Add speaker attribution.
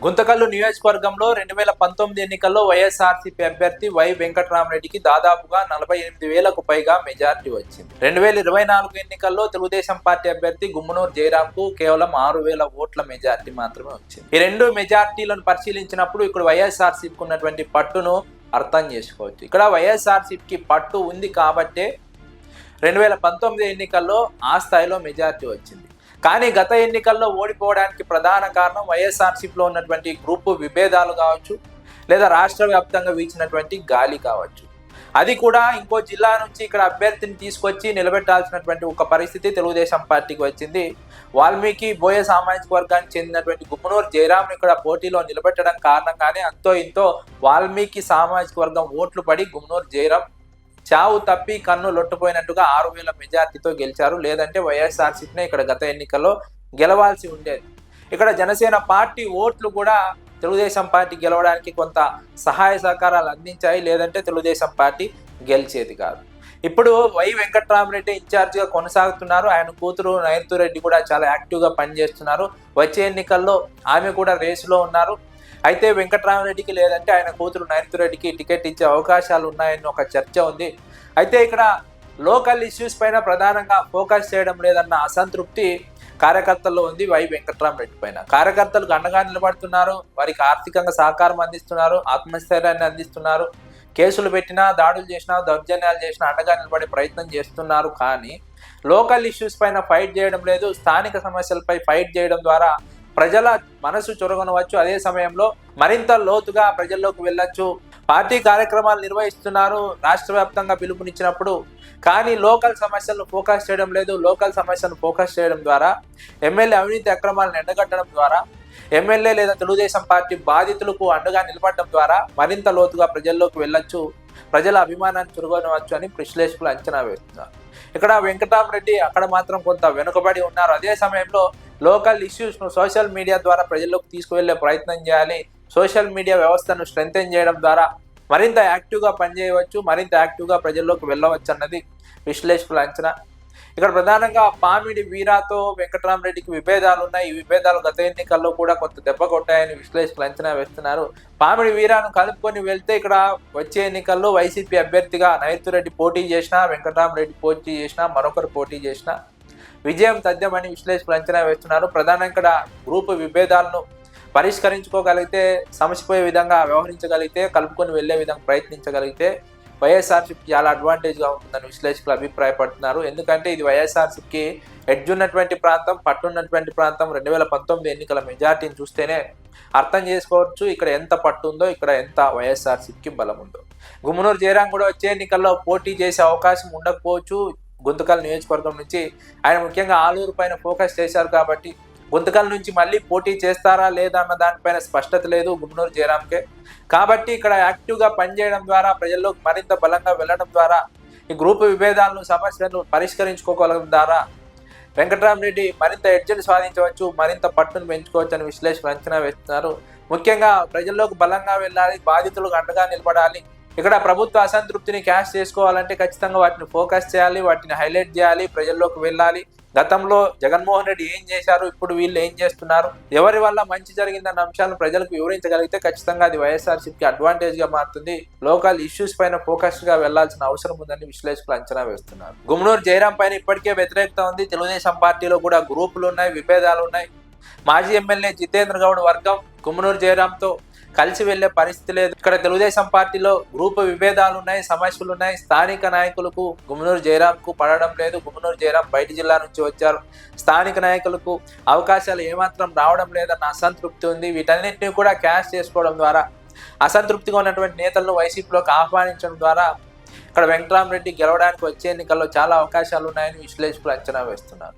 Speaker 1: గుంతకల్లు నియోజకవర్గంలో 2019 ఎన్నికల్లో వైఎస్ఆర్సీపీ అభ్యర్థి వై వెంకట్రామరెడ్డికి దాదాపుగా 48,000కు పైగా మెజార్టీ వచ్చింది. 2024 ఎన్నికల్లో తెలుగుదేశం పార్టీ అభ్యర్థి గుమ్మనూరు జయరాంకు కేవలం 6,000 ఓట్ల మెజార్టీ మాత్రమే వచ్చింది. ఈ రెండు మెజార్టీలను పరిశీలించినప్పుడు ఇక్కడ వైఎస్ఆర్సీపీకి ఉన్నటువంటి పట్టును అర్థం చేసుకోవచ్చు. ఇక్కడ వైఎస్ఆర్సీపీకి పట్టు ఉంది కాబట్టే 2019 ఎన్నికల్లో ఆ స్థాయిలో మెజార్టీ వచ్చింది. కానీ గత ఎన్నికల్లో ఓడిపోవడానికి ప్రధాన కారణం వైఎస్ఆర్సీపీలో ఉన్నటువంటి గ్రూపు విభేదాలు కావచ్చు, లేదా రాష్ట్ర వ్యాప్తంగా వీచినటువంటి గాలి కావచ్చు. అది కూడా ఇంకో జిల్లా నుంచి ఇక్కడ అభ్యర్థిని తీసుకొచ్చి నిలబెట్టాల్సినటువంటి ఒక పరిస్థితి తెలుగుదేశం పార్టీకి వచ్చింది. వాల్మీకి బోయ సామాజిక వర్గానికి చెందినటువంటి గుమ్మనూరు జయరాంను ఇక్కడ పోటీలో నిలబెట్టడం కారణంగానే అంతో ఇంతో వాల్మీకి సామాజిక వర్గం ఓట్లు పడి గుమ్మనూరు జయరాం చావు తప్పి కన్ను లొట్టుపోయినట్టుగా 6,000 మెజార్టీతో గెలిచారు. లేదంటే వైఎస్ఆర్సీపీనే ఇక్కడ గత ఎన్నికల్లో గెలవాల్సి ఉండేది. ఇక్కడ జనసేన పార్టీ ఓట్లు కూడా తెలుగుదేశం పార్టీ గెలవడానికి కొంత సహాయ సహకారాలు అందించాయి. లేదంటే తెలుగుదేశం పార్టీ గెలిచేది కాదు. ఇప్పుడు వై వెంకట్రామరెడ్డి ఇన్ఛార్జిగా కొనసాగుతున్నారు. ఆయన కూతురు నైరుతిరెడ్డి కూడా చాలా యాక్టివ్గా పనిచేస్తున్నారు. వచ్చే ఎన్నికల్లో ఆమె కూడా రేసులో ఉన్నారు. అయితే వెంకట్రామరెడ్డికి లేదంటే ఆయన కూతురు నైరుతిరెడ్డికి టికెట్ ఇచ్చే అవకాశాలు ఉన్నాయని ఒక చర్చ ఉంది. అయితే ఇక్కడ లోకల్ ఇష్యూస్ పైన ప్రధానంగా ఫోకస్ చేయడం లేదన్న అసంతృప్తి కార్యకర్తల్లో ఉంది వై వెంకట్రామరెడ్డి పైన. కార్యకర్తలకు అండగా నిలబడుతున్నారు, వారికి ఆర్థికంగా సహకారం అందిస్తున్నారు, ఆత్మస్థైర్యాన్ని అందిస్తున్నారు. కేసులు పెట్టినా, దాడులు చేసినా, దౌర్జన్యాలు చేసినా అండగా నిలబడే ప్రయత్నం చేస్తున్నారు. కానీ లోకల్ ఇష్యూస్ పైన ఫైట్ చేయడం లేదు. స్థానిక సమస్యలపై ఫైట్ చేయడం ద్వారా ప్రజల మనసు చొరగొనవచ్చు. అదే సమయంలో మరింత లోతుగా ప్రజల్లోకి వెళ్ళొచ్చు. పార్టీ కార్యక్రమాలు నిర్వహిస్తున్నారు రాష్ట్ర వ్యాప్తంగా పిలుపునిచ్చినప్పుడు. కానీ లోకల్ సమస్యలను ఫోకస్ చేయడం లేదు. లోకల్ సమస్యలను ఫోకస్ చేయడం ద్వారా, ఎమ్మెల్యే అవినీతి అక్రమాలను ఎండగట్టడం ద్వారా, ఎమ్మెల్యే లేదా తెలుగుదేశం పార్టీ బాధితులకు అండగా నిలబడడం ద్వారా మరింత లోతుగా ప్రజల్లోకి వెళ్ళొచ్చు, ప్రజల అభిమానాన్ని చురుగొనవచ్చు అని విశ్లేషకులు అంచనా వేస్తున్నారు. ఇక్కడ వెంకట్రామరెడ్డి అక్కడ మాత్రం కొంత వెనుకబడి ఉన్నారు. అదే సమయంలో లోకల్ ఇష్యూస్ను సోషల్ మీడియా ద్వారా ప్రజల్లోకి తీసుకువెళ్లే ప్రయత్నం చేయాలి. సోషల్ మీడియా వ్యవస్థను స్ట్రెంథెన్ చేయడం ద్వారా మరింత యాక్టివ్గా పనిచేయవచ్చు, మరింత యాక్టివ్గా ప్రజల్లోకి వెళ్ళవచ్చు అన్నది విశ్లేషకుల అంచనా. ఇక్కడ ప్రధానంగా పామిడి వీరాతో వెంకట్రామరెడ్డికి విభేదాలు ఉన్నాయి. ఈ విభేదాలు గత ఎన్నికల్లో కూడా కొంత దెబ్బ కొట్టాయని విశ్లేషకులు అంచనా వేస్తున్నారు. పామిడి వీరాను కలుపుకొని వెళ్తే ఇక్కడ వచ్చే ఎన్నికల్లో వైసీపీ అభ్యర్థిగా నైరుతిరెడ్డి పోటీ చేసినా, వెంకట్రామరెడ్డి పోటీ చేసినా, మరొకరు పోటీ చేసినా విజయం తథ్యమని విశ్లేషకులు అంచనా వేస్తున్నారు. ప్రధానంగా ఇక్కడ గ్రూపు విభేదాలను పరిష్కరించుకోగలిగితే, సమసిపోయే విధంగా వ్యవహరించగలిగితే, కలుపుకొని వెళ్లే విధంగా ప్రయత్నించగలిగితే వైఎస్ఆర్సీపీ చాలా అడ్వాంటేజ్గా ఉంటుందని విశ్లేషకులు అభిప్రాయపడుతున్నారు. ఎందుకంటే ఇది వైఎస్ఆర్సీపీకి ఎడ్జ్ ఉన్నటువంటి ప్రాంతం, పట్టున్నటువంటి ప్రాంతం. 2019 ఎన్నికల మెజార్టీని చూస్తేనే అర్థం చేసుకోవచ్చు ఇక్కడ ఎంత పట్టు ఉందో, ఇక్కడ ఎంత వైఎస్ఆర్సీపీకి బలం ఉందో. గుమ్మనూరు జయరాం కూడా వచ్చే ఎన్నికల్లో పోటీ చేసే అవకాశం ఉండకపోవచ్చు. గుంతకల్ నియోజకవర్గం నుంచి ఆయన ముఖ్యంగా ఆలూరు పైన ఫోకస్ చేశారు కాబట్టి గుంతకల్ నుంచి మళ్ళీ పోటీ చేస్తారా లేదా అన్న దానిపైన స్పష్టత లేదు గుమ్మనూరు జయరాంకే. కాబట్టి ఇక్కడ యాక్టివ్గా పనిచేయడం ద్వారా, ప్రజల్లోకి మరింత బలంగా వెళ్ళడం ద్వారా, ఈ గ్రూపు విభేదాలను, సమస్యలను పరిష్కరించుకోగలగడం ద్వారా వెంకట్రామరెడ్డి మరింత ఎడ్జ్ని సాధించవచ్చు, మరింత పట్టును పెంచుకోవచ్చు అని విశ్లేషకులు అంచనా వేస్తున్నారు. ముఖ్యంగా ప్రజల్లోకి బలంగా వెళ్ళాలి, బాధితులకు అండగా నిలబడాలి. ఇక్కడ ప్రభుత్వ అసంతృప్తిని క్యాష్ చేసుకోవాలంటే ఖచ్చితంగా వాటిని ఫోకస్ చేయాలి, వాటిని హైలైట్ చేయాలి, ప్రజల్లోకి వెళ్ళాలి. గతంలో జగన్మోహన్ రెడ్డి ఏం చేశారు, ఇప్పుడు వీళ్ళు ఏం చేస్తున్నారు, ఎవరి వల్ల మంచి జరిగిందన్న అంశాలను ప్రజలకు వివరించగలిగితే ఖచ్చితంగా అది వైఎస్ఆర్సీపీకి అడ్వాంటేజ్గా మారుతుంది. లోకల్ ఇష్యూస్ పైన ఫోకస్గా వెళ్లాల్సిన అవసరం ఉందని విశ్లేషకులు అంచనా వేస్తున్నారు. గుమ్మనూరు జయరాం పైన ఇప్పటికే వ్యతిరేకత ఉంది. తెలుగుదేశం పార్టీలో కూడా గ్రూపులు ఉన్నాయి, విభేదాలు ఉన్నాయి. మాజీ ఎమ్మెల్యే జితేంద్ర గౌడ్ వర్గం గుమ్మనూరు జయరాంతో కలిసి వెళ్లే పరిస్థితి లేదు. ఇక్కడ తెలుగుదేశం పార్టీలో గ్రూపు విభేదాలు ఉన్నాయి, సమస్యలు ఉన్నాయి. స్థానిక నాయకులకు గుమ్మనూరు జయరాంకు పడడం లేదు. గుమ్మనూరు జయరాం బయట జిల్లా నుంచి వచ్చారు. స్థానిక నాయకులకు అవకాశాలు ఏమాత్రం రావడం లేదన్న అసంతృప్తి ఉంది. వీటన్నిటిని కూడా క్యాష్ చేసుకోవడం ద్వారా, అసంతృప్తిగా ఉన్నటువంటి నేతలను వైసీపీలోకి ఆహ్వానించడం ద్వారా ఇక్కడ వెంకట్రామరెడ్డి గెలవడానికి వచ్చే ఎన్నికల్లో చాలా అవకాశాలు ఉన్నాయని విశ్లేషకులు అంచనా వేస్తున్నారు.